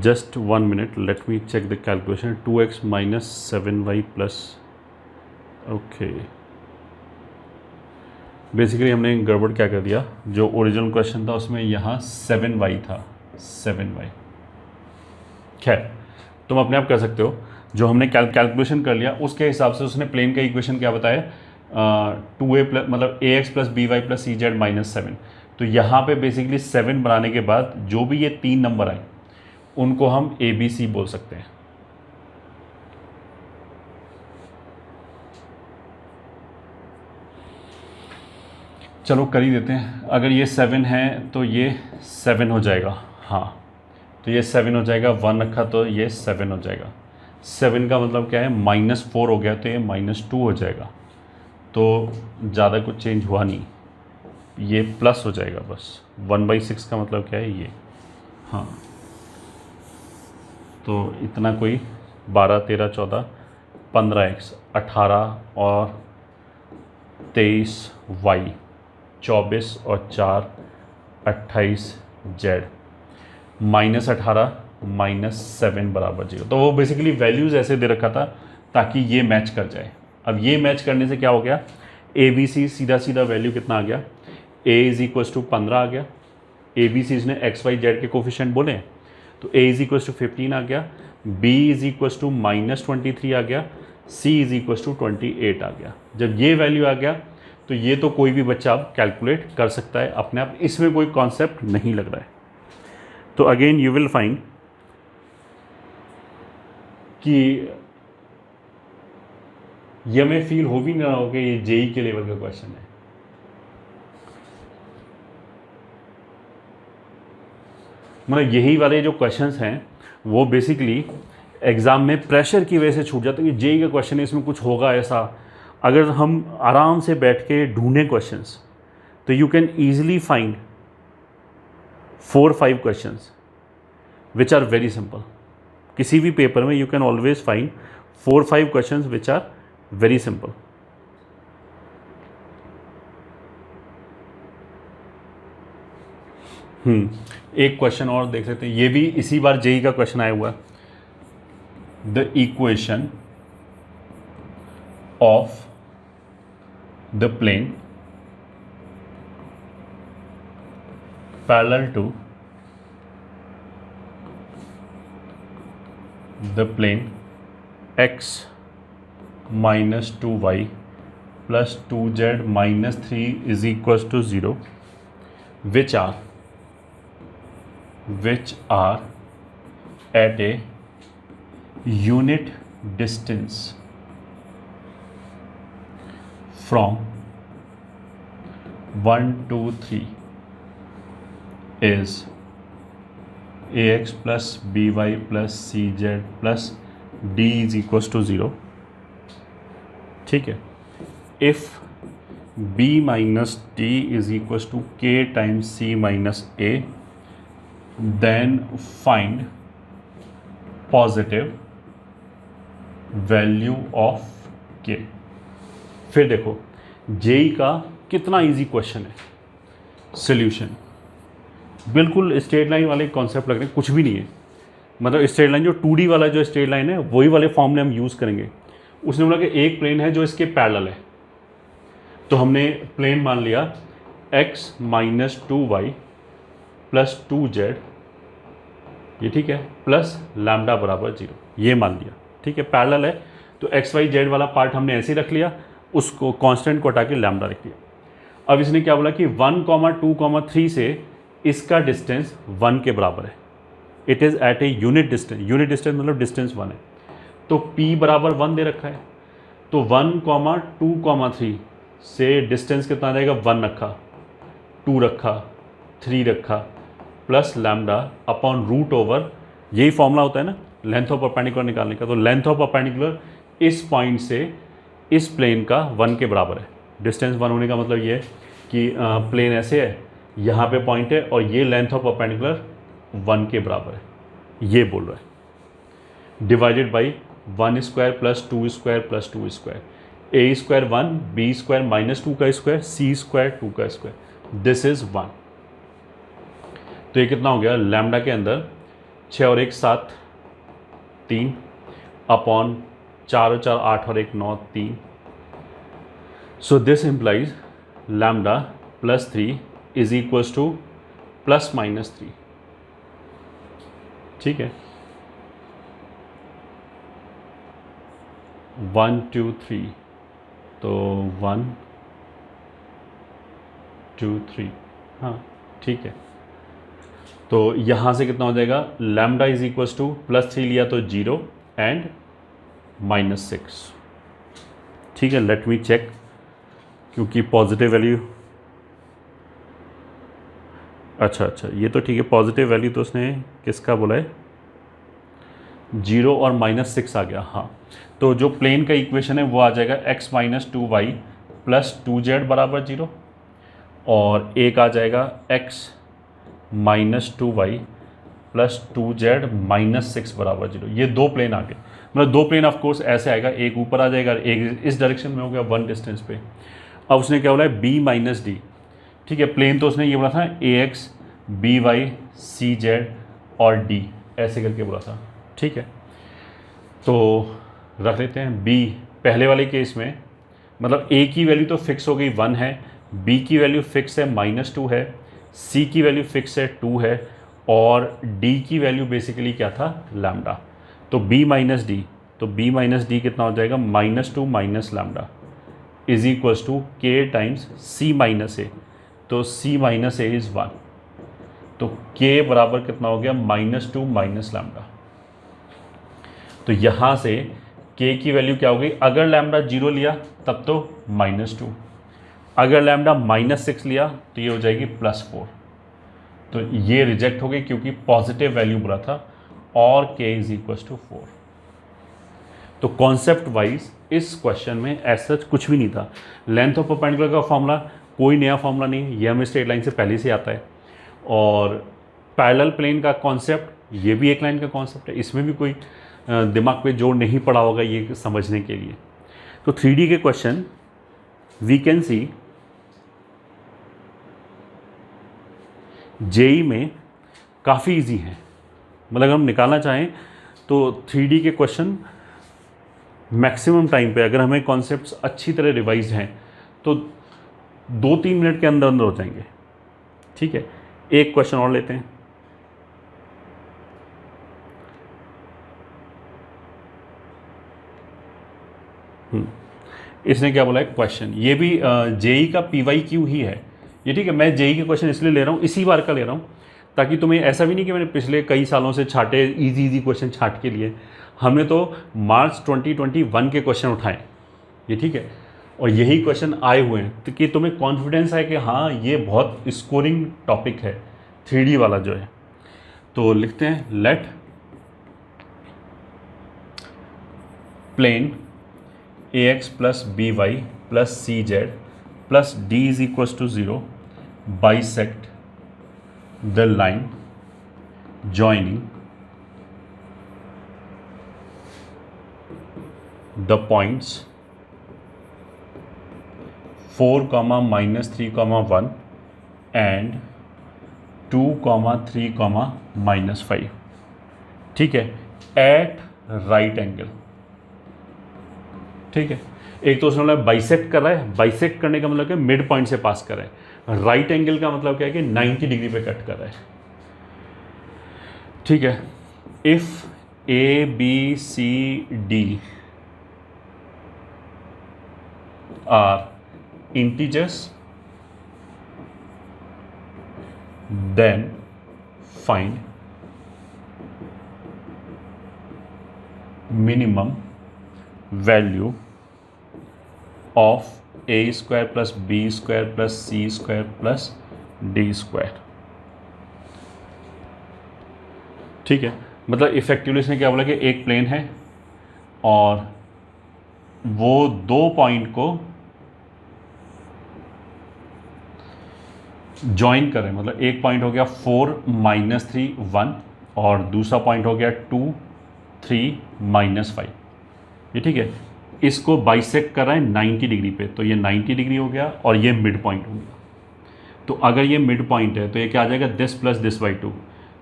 Just 1 minute, let me check the calculation. 2x minus 7y plus, okay, basically हमने गड़बड़ क्या कर दिया, जो ओरिजिनल क्वेश्चन था उसमें यहाँ 7y था, 7y। खैर, तुम अपने आप कर सकते हो। जो हमने कैलकुलेशन कर लिया उसके हिसाब से उसने प्लेन का इक्वेशन क्या बताया, 2a प्लस मतलब ax plus B Y plus सी जेड माइनस 7। तो यहाँ पे बेसिकली 7 बनाने के बाद जो भी ये 3 नंबर आए उनको हम ए बी सी बोल सकते हैं। चलो कर ही देते हैं। अगर ये 7 है तो ये 7 हो जाएगा, हाँ, तो ये 7 हो जाएगा। 1 रखा तो ये 7 हो जाएगा। 7 का मतलब क्या है, -4 हो गया तो ये -2 हो जाएगा। तो ज़्यादा कुछ चेंज हुआ नहीं, ये प्लस हो जाएगा बस। 1/6 का मतलब क्या है, ये, हाँ, तो इतना कोई 12 13 14 15x 18 और 23y 24 और 4 28z -18 -7 बराबर 0। तो वो बेसिकली वैल्यूज़ ऐसे दे रखा था ताकि ये मैच कर जाए। अब ये मैच करने से क्या हो गया, ए बी सी सीधा सीधा वैल्यू कितना आ गया, ए इज इक्वल्स टू 15 आ गया, ए बी सी इसने एक्स वाई जेड के कोफिशिएंट बोले हैं, तो ए इज इक्वल्स टू 15 आ गया, बी इज इक्वल्स टू -23 आ गया, सी इज इक्वल्स टू 28 आ गया। जब ये वैल्यू आ गया तो ये तो कोई भी बच्चा अब कैलकुलेट कर सकता है अपने आप, इसमें कोई कॉन्सेप्ट नहीं लग रहा है। तो अगेन यू विल फाइंड कि ये हमें फील हो भी ना हो कि ये जेई के लेवल का क्वेश्चन है। मतलब यही वाले जो क्वेश्चंस हैं वो बेसिकली एग्ज़ाम में प्रेशर की वजह से छूट जाते हैं कि जेई का क्वेश्चन है, इसमें कुछ होगा ऐसा। अगर हम आराम से बैठ के ढूंढें क्वेश्चंस तो you can easily find 4-5 questions which are very simple. किसी भी पेपर में you can always find 4-5 questions which are very simple. एक क्वेश्चन और देख लेते हैं, ये भी इसी बार जेई का क्वेश्चन आया हुआ है। The equation of the plane parallel to the plane x minus 2y plus 2z minus 3 is equals to 0, which are at a unit distance from 1 to 3 is ax plus by plus cz plus d is equals to 0। ठीक है, if b minus T is equal to k times c minus a, then find positive value of k। फिर देखो JE का कितना easy question है। Solution बिल्कुल straight line वाले concept लग रहे हैं, कुछ भी नहीं है। मतलब स्ट्रेट लाइन जो 2D वाला जो स्ट्रेट लाइन है वही वाले फॉर्मूले हम यूज़ करेंगे। उसने बोला कि एक प्लेन है जो इसके पैरेलल है, तो हमने प्लेन मान लिया x minus 2y plus 2z, ये ठीक है, प्लस लैम्डा बराबर 0, ये मान लिया। ठीक है, पैरेलल है तो एक्स वाई जेड वाला पार्ट हमने ऐसे ही रख लिया, उसको कांस्टेंट को हटा के लैम्डा रख लिया। अब इसने क्या बोला कि 1, 2, 3 से इसका डिस्टेंस 1 के बराबर है। It is at A unit distance, unit distance मतलब डिस्टेंस 1 है, तो p बराबर 1 दे रखा है, तो 1, 2, 3 से डिस्टेंस कितना रहेगा, 1 रखा, 2 रखा, 3 रखा, plus lambda upon root over, यही फॉर्मूला होता है ना लेंथ ऑफ परपेंडिकुलर निकालने का। तो लेंथ ऑफ परपेंडिकुलर इस पॉइंट से इस प्लेन का 1 के बराबर है। डिस्टेंस 1 होने का मतलब ये है कि प्लेन ऐसे है, यहाँ पे पॉइंट है और ये लेंथ ऑफ परपेंडिकुलर 1 के बराबर है, ये बोल रहा है। Divided by 1 square plus 2 square plus 2 square, a square 1, b square minus 2 का स्क्वायर, c स्क्वायर 2 का स्क्वायर, दिस इज 1। तो ये कितना हो गया, लैम्डा के अंदर 6 और 1 7, 3 अपॉन 4 और 4 8 और 1 9 3। So this implies lambda plus 3 is equals two plus minus 3। ठीक है, 1 2 3, तो 1 2 3, हाँ ठीक है। तो यहाँ से कितना हो जाएगा, lambda is equals two plus 3 लिया तो 0 एंड माइनस 6। ठीक है, लेट मी चेक, क्योंकि पॉजिटिव वैल्यू, अच्छा ये तो ठीक है, पॉजिटिव वैल्यू तो उसने किसका बोला है, 0 और माइनस 6 आ गया। हाँ, तो जो प्लेन का इक्वेशन है वो आ जाएगा x minus 2y plus 2z बराबर 0, और एक आ जाएगा x minus 2y plus 2z minus 6 बराबर 0। ये दो प्लेन आ गए, मतलब दो प्लेन ऑफ कोर्स ऐसे आएगा, एक ऊपर आ जाएगा, एक इस डायरेक्शन में हो गया 1 डिस्टेंस पे। अब उसने क्या बोला है, b माइनस डी। ठीक है, प्लेन तो उसने ये बोला था ax by cz और d ऐसे करके बोला था। ठीक है, तो रख लेते हैं b। पहले वाले केस में मतलब a की वैल्यू तो फिक्स हो गई 1 है, बी की वैल्यू फिक्स है -2 है, सी की वैल्यू फिक्स है 2 है, और डी की वैल्यू बेसिकली क्या था, लैम्डा। तो बी माइनस डी, तो बी माइनस डी कितना हो जाएगा, -2 minus lambda is equals to K times C minus A. तो सी माइनस ए इज़ 1, तो के बराबर कितना हो गया, -2 माइनस लैम्डा। तो यहाँ से के की वैल्यू क्या हो गई, अगर लैम्डा 0 लिया तब तो -2, अगर लैम्डा -6 लिया तो ये हो जाएगी +4। तो ये रिजेक्ट हो गई क्योंकि पॉजिटिव वैल्यू बोला था, और के इज इक्वल्स टू 4। तो कॉन्सेप्ट वाइज इस क्वेश्चन में ऐसा कुछ भी नहीं था। लेंथ ऑफ परपेंडिकुलर का फॉर्मूला कोई नया फॉर्मूला नहीं है, ये हमें स्ट्रेट लाइन से पहले से आता है। और पैरेलल प्लेन का कॉन्सेप्ट, ये भी एक लाइन का कॉन्सेप्ट है, इसमें भी कोई दिमाग पे जोर नहीं पड़ा होगा ये समझने के लिए। तो 3D के question we can see JE में काफ़ी इजी हैं, मतलब अगर हम निकालना चाहें तो 3D के क्वेश्चन मैक्सिमम टाइम पे, अगर हमें कॉन्सेप्ट्स अच्छी तरह रिवाइज हैं तो 2-3 मिनट के अंदर अंदर हो जाएंगे। ठीक है, एक क्वेश्चन और लेते हैं। इसने क्या बोला है क्वेश्चन, ये भी जेई का PYQ ही है ये। ठीक है, मैं जेई के क्वेश्चन इसलिए ले रहा हूँ, इसी बार का ले रहा हूँ, ताकि तुम्हें ऐसा भी नहीं कि मैंने पिछले कई सालों से छाटे इजी क्वेश्चन छाट के लिए, हमने तो मार्च 2021 के क्वेश्चन उठाए ये। ठीक है, और यही क्वेश्चन आए हुए हैं, तो कि तुम्हें कॉन्फिडेंस है कि हाँ ये बहुत स्कोरिंग टॉपिक है 3D वाला जो है। तो लिखते हैं, late plane AX + BY + CZ + D is equals to 0 bisect the line joining the points 4, -3, 1 and 2, 3, -5। ठीक है, एट राइट एंगल। ठीक है, एक तो उसने बाइसेक्ट कर रहा है, बाइसेक्ट करने का मतलब क्या, मिड पॉइंट से पास कर रहा है। राइट एंगल का मतलब क्या है कि 90 डिग्री पे कट कर रहा है। ठीक है, if ABCD are integers then find minimum value of A² + B² + C² + D²। ठीक है, मतलब इफेक्टिवली इसने क्या बोला कि एक प्लेन है और वो 2 पॉइंट को ज्वाइन कर रहे हैं। मतलब एक पॉइंट हो गया 4, -3, 1 और दूसरा पॉइंट हो गया 2, 3, -5। ये ठीक है, इसको बाइसेक्ट कर रहा है 90 डिग्री पे, तो ये 90 डिग्री हो गया और ये मिड पॉइंट हो गया। तो अगर ये मिड पॉइंट है तो ये क्या आ जाएगा, दिस + दिस / 2।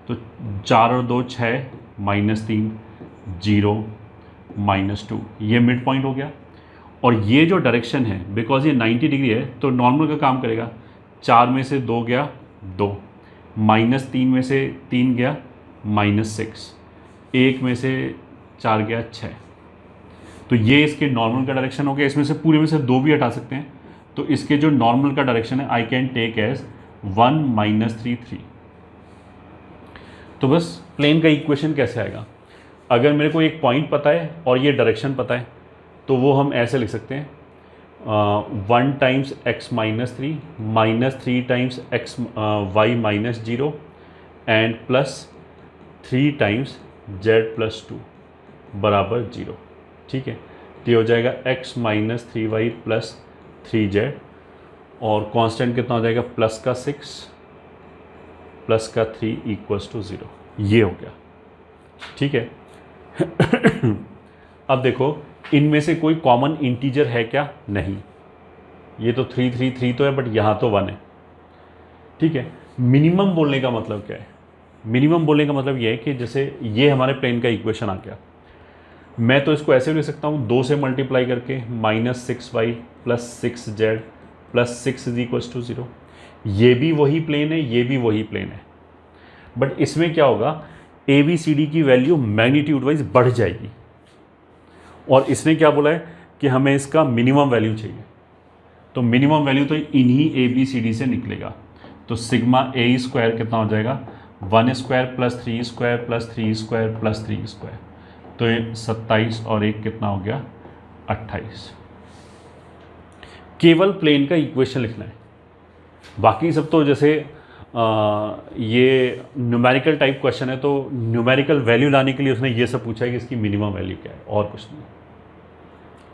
तो 4 और 2 6, -3, 0, -2, ये मिड पॉइंट हो गया। और ये जो डायरेक्शन है, बिकॉज ये 90 डिग्री है तो नॉर्मल का काम करेगा। 4 में से 2 गया 2, -3 में से 3 गया -6, 1 में से 4 गया 6। तो ये इसके नॉर्मल का डायरेक्शन हो गया। इसमें से पूरे में से 2 भी हटा सकते हैं, तो इसके जो नॉर्मल का डायरेक्शन है आई कैन टेक एज 1, -3, 3। तो बस प्लेन का इक्वेशन कैसे आएगा, अगर मेरे को एक पॉइंट पता है और ये डायरेक्शन पता है तो वो हम ऐसे लिख सकते हैं, 1 times x - 3 -3 times x y - 0 and +3 times z + 2 = 0। ठीक है, तो ये हो जाएगा x - 3y + 3z और कांस्टेंट कितना हो जाएगा, +6 +3 = 0। ये हो गया। ठीक है अब देखो इनमें से कोई कॉमन इंटीजर है क्या, नहीं। ये तो 3, 3, 3 तो है, बट यहाँ तो 1 है। ठीक है, मिनिमम बोलने का मतलब क्या है, मिनिमम बोलने का मतलब ये है कि जैसे ये हमारे प्लेन का इक्वेशन आ गया, मैं तो इसको ऐसे भी लिख सकता हूँ 2 से मल्टीप्लाई करके -6y + 6z plus 6 is equals to 0। ये भी वही प्लेन है, ये भी वही प्लेन है, बट इसमें क्या होगा, ए बी सी डी की वैल्यू मैग्नीट्यूड वाइज बढ़ जाएगी, और इसने क्या बोला है कि हमें इसका मिनिमम वैल्यू चाहिए। तो मिनिमम वैल्यू तो इन्हीं ए बी सी डी से निकलेगा। तो सिग्मा ए स्क्वायर कितना हो जाएगा, 1 square plus 3 square plus 3 square plus 3 square, तो ये 27 और 1 कितना हो गया, 28। केवल प्लेन का इक्वेशन लिखना है, बाकी सब तो जैसे ये न्यूमेरिकल टाइप क्वेश्चन है, तो न्यूमेरिकल वैल्यू लाने के लिए उसने ये सब पूछा है कि इसकी मिनिमम वैल्यू क्या है, और कुछ नहीं।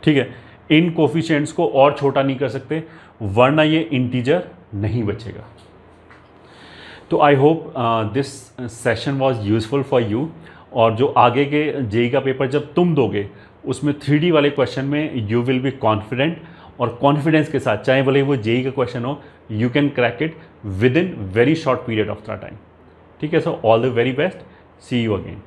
ठीक है, इन कोफिशिएंट्स को और छोटा नहीं कर सकते, वरना ये इंटीजर नहीं बचेगा। तो I hope this session was useful for you, और जो आगे के जेई का पेपर जब तुम दोगे उसमें 3D वाले क्वेश्चन में यू विल बी कॉन्फिडेंट, और कॉन्फिडेंस के साथ, चाहे भले वो जेई का क्वेश्चन हो, you can crack it within very short period of the time. ठीक है, so all the very best, see you again.